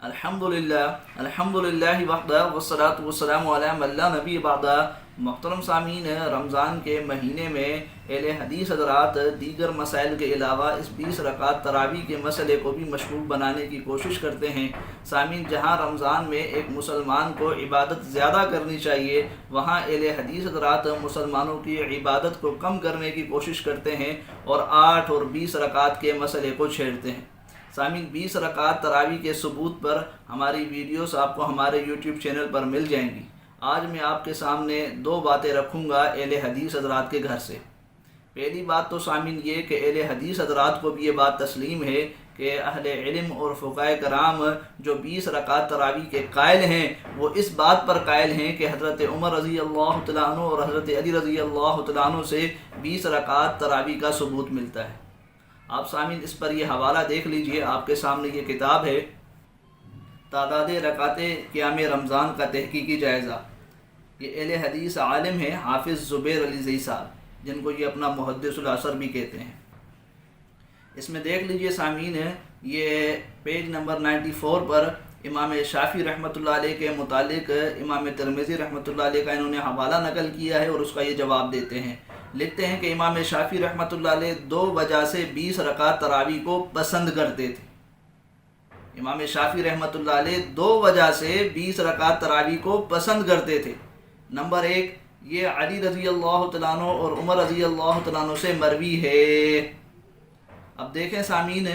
الحمدللہ وحدہ والصلاۃ والسلام علی من لا نبی بعدہ۔ محترم سامعین، رمضان کے مہینے میں اہل حدیث حضرات دیگر مسائل کے علاوہ اس 20 رکعت تراویح کے مسئلے کو بھی مشروع بنانے کی کوشش کرتے ہیں۔ سامعین، جہاں رمضان میں ایک مسلمان کو عبادت زیادہ کرنی چاہیے، وہاں اہل حدیث حضرات مسلمانوں کی عبادت کو کم کرنے کی کوشش کرتے ہیں اور 8 اور 20 رکعت کے مسئلے کو چھیڑتے ہیں۔ سامعین، 20 رکعت تراویح کے ثبوت پر ہماری ویڈیوز آپ کو ہمارے یوٹیوب چینل پر مل جائیں گی۔ آج میں آپ کے سامنے 2 باتیں رکھوں گا اہل حدیث حضرات کے گھر سے۔ پہلی بات تو سامعین یہ کہ اہل حدیث حضرات کو بھی یہ بات تسلیم ہے کہ اہل علم اور فقہاء کرام جو 20 رکعت تراویح کے قائل ہیں، وہ اس بات پر قائل ہیں کہ حضرت عمر رضی اللہ تعالیٰ عنہ اور حضرت علی رضی اللہ تعالیٰ عنہ سے 20 رکعت تراویح کا ثبوت ملتا ہے۔ آپ سامعین اس پر یہ حوالہ دیکھ لیجئے، آپ کے سامنے یہ کتاب ہے تعداد رکعت قیام رمضان کا تحقیقی جائزہ۔ یہ اہل حدیث عالم ہیں حافظ زبیر علی زئی صاحب، جن کو یہ اپنا محدث العصر بھی کہتے ہیں۔ اس میں دیکھ لیجئے سامعین، یہ پیج نمبر 94 پر امام شافعی رحمۃ اللہ علیہ کے متعلق امام ترمذی رحمۃ اللہ علیہ کا انہوں نے حوالہ نقل کیا ہے اور اس کا یہ جواب دیتے ہیں۔ لکھتے ہیں کہ امام شافعی رحمۃ اللہ علیہ 2 وجہ سے 20 رکعت تراویح کو پسند کرتے تھے۔ امام شافعی رحمۃ اللہ علیہ 2 وجہ سے 20 رکعت تراویح کو پسند کرتے تھے۔ نمبر 1، یہ علی رضی اللہ تعالیٰ عنہ اور عمر رضی اللہ تعالیٰ عنہ سے مروی ہے۔ اب دیکھیں سامعین،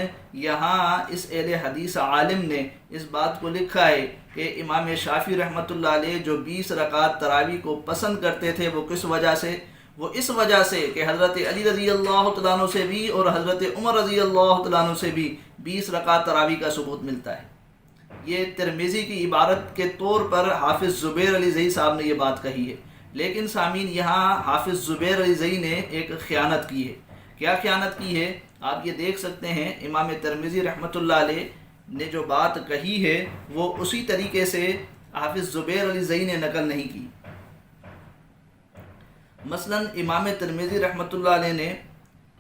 یہاں اس اہل حدیث عالم نے اس بات کو لکھا ہے کہ امام شافعی رحمۃ اللہ علیہ جو 20 رکعت تراویح کو پسند کرتے تھے، وہ کس وجہ سے؟ وہ اس وجہ سے کہ حضرت علی رضی اللہ تعالیٰ عنہ سے بھی اور حضرت عمر رضی اللہ تعالیٰ عنہ سے بھی 20 رکعت تراویح کا ثبوت ملتا ہے۔ یہ ترمذی کی عبارت کے طور پر حافظ زبیر علی زئی صاحب نے یہ بات کہی ہے، لیکن سامعین یہاں حافظ زبیر علی زئی نے ایک خیانت کی ہے۔ کیا خیانت کی ہے؟ آپ یہ دیکھ سکتے ہیں، امام ترمذی رحمۃ اللہ علیہ نے جو بات کہی ہے وہ اسی طریقے سے حافظ زبیر علی زئی نے نقل نہیں کی۔ مثلا امام ترمذی رحمۃ اللہ علیہ نے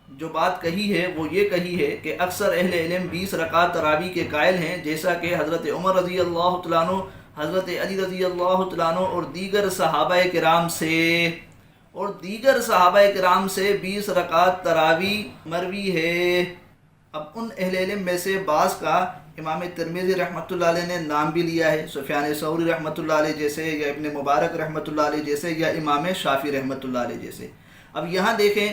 جو بات کہی ہے وہ یہ کہی ہے کہ اکثر اہل علم 20 رکعت تراویح کے قائل ہیں، جیسا کہ حضرت عمر رضی اللہ تعالیٰ عنہ، حضرت علی رضی اللہ تعالیٰ عنہ اور دیگر صحابہ کرام سے 20 رکعت تراویح مروی ہے۔ اب ان اہل علم میں سے بعض کا امام ترمذی رحمۃ اللہ علیہ نے نام بھی لیا ہے، سفیان ثوری رحمۃ اللہ علیہ جیسے، یا ابن مبارک رحمۃ اللہ علیہ جیسے، یا امام شافعی رحمۃ اللہ علیہ جیسے۔ اب یہاں دیکھیں،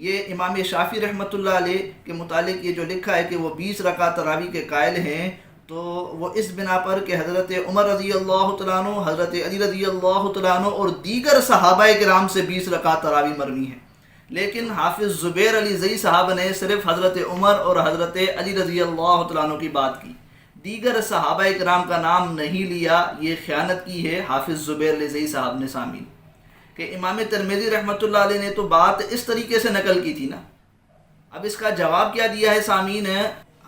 یہ امام شافعی رحمۃ اللہ علیہ کے متعلق یہ جو لکھا ہے کہ وہ 20 رکعت تراویح کے قائل ہیں، تو وہ اس بنا پر کہ حضرت عمر رضی اللہ تعالیٰ عنہ، حضرت علی رضی اللہ تعالیٰ عنہ اور دیگر صحابہ کرام سے 20 رکعت تراویح مروی ہیں۔ لیکن حافظ زبیر علی زئی صاحب نے صرف حضرت عمر اور حضرت علی رضی اللہ تعالیٰ عنہ کی بات کی، دیگر صحابہ کرام کا نام نہیں لیا۔ یہ خیانت کی ہے حافظ زبیر علی زئی صاحب نے سامعین، کہ امام ترمذی رحمۃ اللہ علیہ نے تو بات اس طریقے سے نقل کی تھی نا۔ اب اس کا جواب کیا دیا ہے سامعین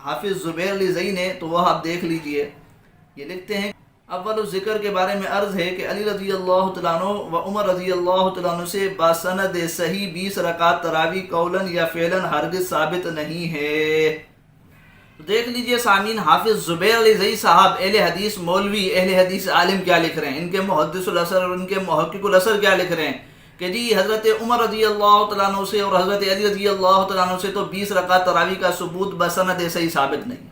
حافظ زبیر علی زئی نے، تو وہ آپ دیکھ لیجئے۔ یہ لکھتے ہیں، اول ذکر کے بارے میں عرض ہے کہ علی رضی اللہ تعالیٰ عنہ و عمر رضی اللہ تعالیٰ عنہ سے باسند صحیح 20 رکعت تراویح قولاً یا فعلاً ہرگز ثابت نہیں ہے۔ تو دیکھ لیجئے سامعین، حافظ زبیر علی زئی صاحب اہل حدیث مولوی، اہل حدیث عالم کیا لکھ رہے ہیں، ان کے محدث العصر اور ان کے محقق العصر کیا لکھ رہے ہیں کہ جی حضرت عمر رضی اللہ تعالیٰ عنہ سے اور حضرت علی رضی اللہ تعالیٰ عنہ سے تو 20 رکعت تراویح کا ثبوت بسند صحیح ثابت نہیں۔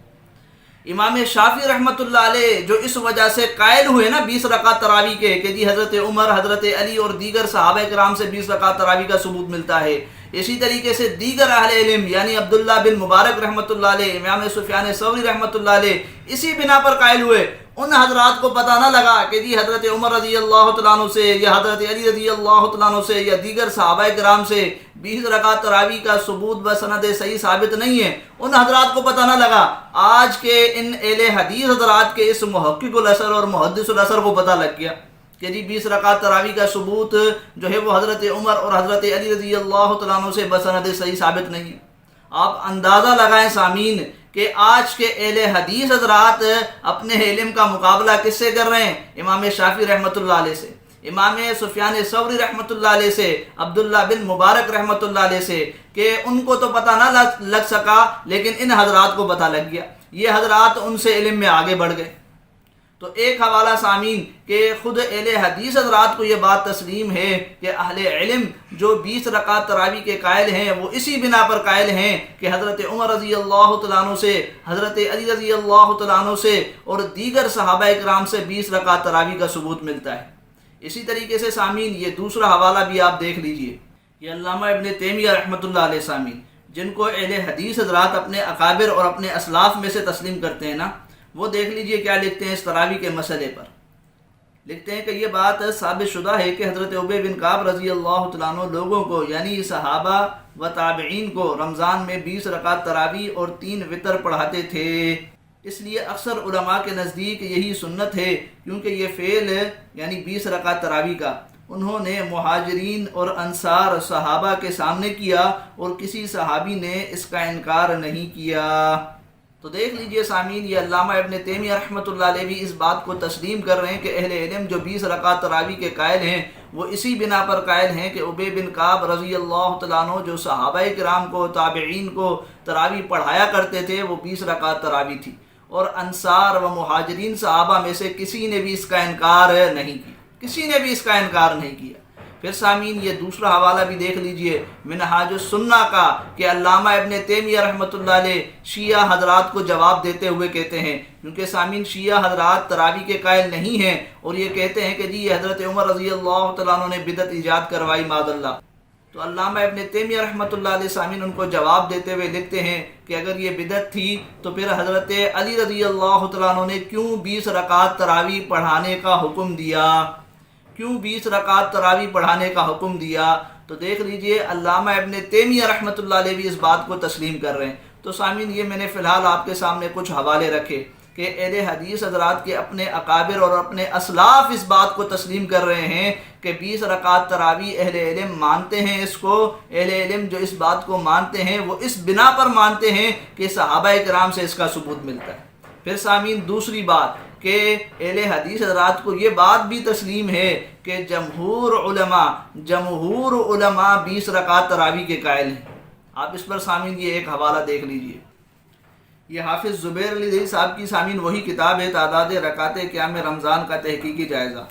امام شافعی رحمۃ اللہ علیہ جو اس وجہ سے قائل ہوئے نا 20 رکعت تراویح کے کہ جی حضرت عمر، حضرت علی اور دیگر صحابہ کرام سے 20 رکعت تراویح کا ثبوت ملتا ہے، اسی طریقے سے دیگر اہل علم یعنی عبداللہ بن مبارک رحمۃ اللہ علیہ، امام سفیان ثوری رحمۃ اللہ علیہ اسی بنا پر قائل ہوئے۔ ان حضرات کو پتہ نہ لگا کہ جی حضرت عمر رضی اللہ تعالیٰ عنہ سے یا حضرت علی رضی اللہ تعالیٰ عنہ سے یا دیگر صحابہ کرام سے 20 رکعت تراویح کا ثبوت بسند صحیح ثابت نہیں ہے، ان حضرات کو پتہ نہ لگا۔ آج کے ان اہل حدیث حضرات کے اس محقق العصر اور محدث العصر کو پتہ لگ گیا کہ جی 20 رکعت تراویح کا ثبوت جو ہے وہ حضرت عمر اور حضرت علی رضی اللہ تعالیٰ عنہ سے بسند صحیح ثابت نہیں ہے۔ آپ اندازہ لگائیں سامعین کہ آج کے اہل حدیث حضرات اپنے علم کا مقابلہ کس سے کر رہے ہیں؟ امام شافعی رحمۃ اللہ علیہ سے، امام سفیان ثوری رحمۃ اللہ علیہ سے، عبداللہ بن مبارک رحمۃ اللہ علیہ سے، کہ ان کو تو پتہ نہ لگ سکا لیکن ان حضرات کو پتہ لگ گیا۔ یہ حضرات ان سے علم میں آگے بڑھ گئے۔ تو ایک حوالہ سامعین کہ خود اہل حدیث حضرات کو یہ بات تسلیم ہے کہ اہل علم جو 20 رکعت تراویح کے قائل ہیں وہ اسی بنا پر قائل ہیں کہ حضرت عمر رضی اللہ تعالیٰ عنہ سے، حضرت علی رضی اللہ تعالیٰ عنہ سے اور دیگر صحابہ کرام سے 20 رکعت تراویح کا ثبوت ملتا ہے۔ اسی طریقے سے سامعین یہ دوسرا حوالہ بھی آپ دیکھ لیجئے، یہ علامہ ابن تیمیہ رحمۃ اللہ علیہ سامعین، جن کو اہل حدیث حضرات اپنے اکابر اور اپنے اسلاف میں سے تسلیم کرتے ہیں نا، وہ دیکھ لیجئے کیا لکھتے ہیں اس تراویح کے مسئلے پر۔ لکھتے ہیں کہ یہ بات ثابت شدہ ہے کہ حضرت ابی بن کعب رضی اللہ تعالیٰ عنہ لوگوں کو یعنی صحابہ و تابعین کو رمضان میں 20 رکعت تراویح اور 3 وتر پڑھاتے تھے۔ اس لیے اکثر علماء کے نزدیک یہی سنت ہے، کیونکہ یہ فعل یعنی 20 رکعت تراویح کا انہوں نے مہاجرین اور انصار صحابہ کے سامنے کیا اور کسی صحابی نے اس کا انکار نہیں کیا۔ تو دیکھ لیجئے سامعین، یہ علامہ ابن تیمیہ رحمۃ اللہ علیہ بھی اس بات کو تسلیم کر رہے ہیں کہ اہل علم جو 20 رکعت تراویح کے قائل ہیں وہ اسی بنا پر قائل ہیں کہ ابی بن کعب رضی اللہ تعالیٰ عنہ جو صحابہ کرام کو، تابعین کو تراویح پڑھایا کرتے تھے وہ 20 رکعت تراویح تھی، اور انصار و مہاجرین صحابہ میں سے کسی نے بھی اس کا انکار نہیں کیا، کسی نے بھی اس کا انکار نہیں کیا۔ پھر سامعین یہ دوسرا حوالہ بھی دیکھ لیجئے منہاج السنہ کا کہ علامہ ابن تیمیہ رحمۃ اللہ علیہ شیعہ حضرات کو جواب دیتے ہوئے کہتے ہیں، کیونکہ سامعین شیعہ حضرات تراویح کے قائل نہیں ہیں اور یہ کہتے ہیں کہ جی یہ حضرت عمر رضی اللہ تعالیٰ عنہ نے بدعت ایجاد کروائی معاذ اللہ۔ تو علامہ ابن تیمیہ رحمۃ اللہ علیہ سامعین ان کو جواب دیتے ہوئے لکھتے ہیں کہ اگر یہ بدعت تھی تو پھر حضرت علی رضی اللہ تعالیٰ عنہ نے کیوں 20 رکعت تراویح پڑھانے کا حکم دیا، کیوں 20 رکعت تراویح پڑھانے کا حکم دیا؟ تو دیکھ لیجئے علامہ ابن تیمیہ رحمۃ اللہ علیہ بھی اس بات کو تسلیم کر رہے ہیں۔ تو سامعین یہ میں نے فی الحال آپ کے سامنے کچھ حوالے رکھے کہ اہل حدیث حضرات کے اپنے اکابر اور اپنے اسلاف اس بات کو تسلیم کر رہے ہیں کہ 20 رکعت تراویح اہل علم مانتے ہیں اس کو، اہل علم جو اس بات کو مانتے ہیں وہ اس بنا پر مانتے ہیں کہ صحابہ کرام سے اس کا ثبوت ملتا ہے۔ پھر سامعین دوسری بات کہ اہل حدیث حضرات کو یہ بات بھی تسلیم ہے کہ جمہور علماء 20 رکعت تراویح کے قائل ہیں۔ آپ اس پر سامعین یہ ایک حوالہ دیکھ لیجئے، یہ حافظ زبیر علی صاحب کی سامعین وہی کتاب ہے تعداد رکعات قیام رمضان کا تحقیقی جائزہ،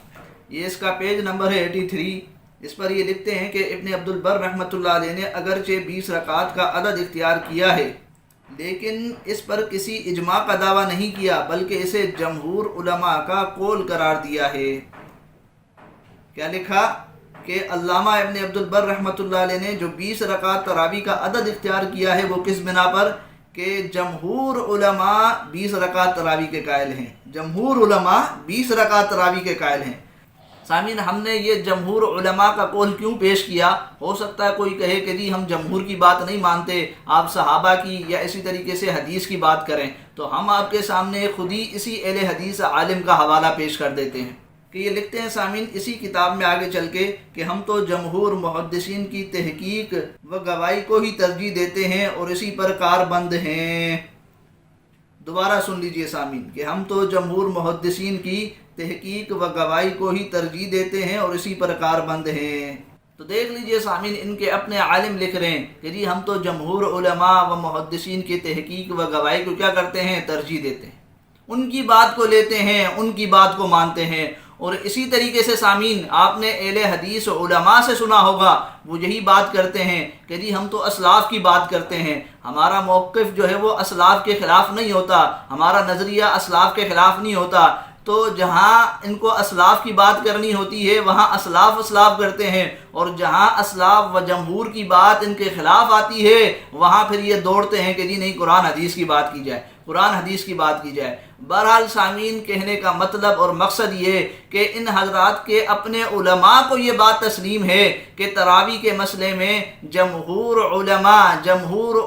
یہ اس کا پیج نمبر ہے 83۔ اس پر یہ لکھتے ہیں کہ ابن عبد البر رحمۃ اللہ علیہ نے اگرچہ 20 رکعات کا عدد اختیار کیا ہے لیکن اس پر کسی اجماع کا دعویٰ نہیں کیا بلکہ اسے جمہور علماء کا قول قرار دیا ہے۔ کیا لکھا کہ علامہ ابن عبد البر رحمۃ اللہ علیہ نے جو 20 رکعت تراویح کا عدد اختیار کیا ہے وہ کس بنا پر؟ کہ جمہور علماء 20 رکعت تراویح کے قائل ہیں، جمہور علماء 20 رکعت تراویح کے قائل ہیں۔ سامعین ہم نے یہ جمہور علماء کا قول کیوں پیش کیا؟ ہو سکتا ہے کوئی کہے کہ جی ہم جمہور کی بات نہیں مانتے، آپ صحابہ کی یا اسی طریقے سے حدیث کی بات کریں، تو ہم آپ کے سامنے خود ہی اسی اہل حدیث عالم کا حوالہ پیش کر دیتے ہیں کہ یہ لکھتے ہیں سامعین اسی کتاب میں آگے چل کے کہ ہم تو جمہور محدثین کی تحقیق و گواہی کو ہی ترجیح دیتے ہیں اور اسی پر کاربند ہیں۔ دوبارہ سن لیجئے سامعین کہ ہم تو جمہور محدثین کی تحقیق و گواہی کو ہی ترجیح دیتے ہیں اور اسی پر کاربند ہیں۔ تو دیکھ لیجئے سامعین ان کے اپنے عالم لکھ رہے ہیں کہ جی ہم تو جمہور علماء و محدثین کی تحقیق و گواہی کو کیا کرتے ہیں؟ ترجیح دیتے ہیں، ان کی بات کو لیتے ہیں، ان کی بات کو مانتے ہیں۔ اور اسی طریقے سے سامعین آپ نے اہل حدیث علماء سے سنا ہوگا وہ یہی بات کرتے ہیں کہ جی ہم تو اسلاف کی بات کرتے ہیں، ہمارا موقف جو ہے وہ اسلاف کے خلاف نہیں ہوتا، ہمارا نظریہ اسلاف کے خلاف نہیں ہوتا۔ تو جہاں ان کو اسلاف کی بات کرنی ہوتی ہے وہاں اسلاف کرتے ہیں، اور جہاں اسلاف و جمہور کی بات ان کے خلاف آتی ہے وہاں پھر یہ دوڑتے ہیں کہ جی نہیں قرآن حدیث کی بات کی جائے، قرآن حدیث کی بات کی جائے۔ بہرحال سامعین کہنے کا مطلب اور مقصد یہ کہ ان حضرات کے اپنے علماء کو یہ بات تسلیم ہے کہ تراویح کے مسئلے میں جمہور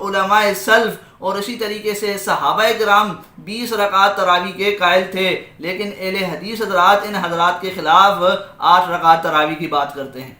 علماء سلف اور اسی طریقے سے صحابہ کرام 20 رکعت تراویح کے قائل تھے، لیکن اہل حدیث حضرات ان حضرات کے خلاف 8 رکعت تراویح کی بات کرتے ہیں۔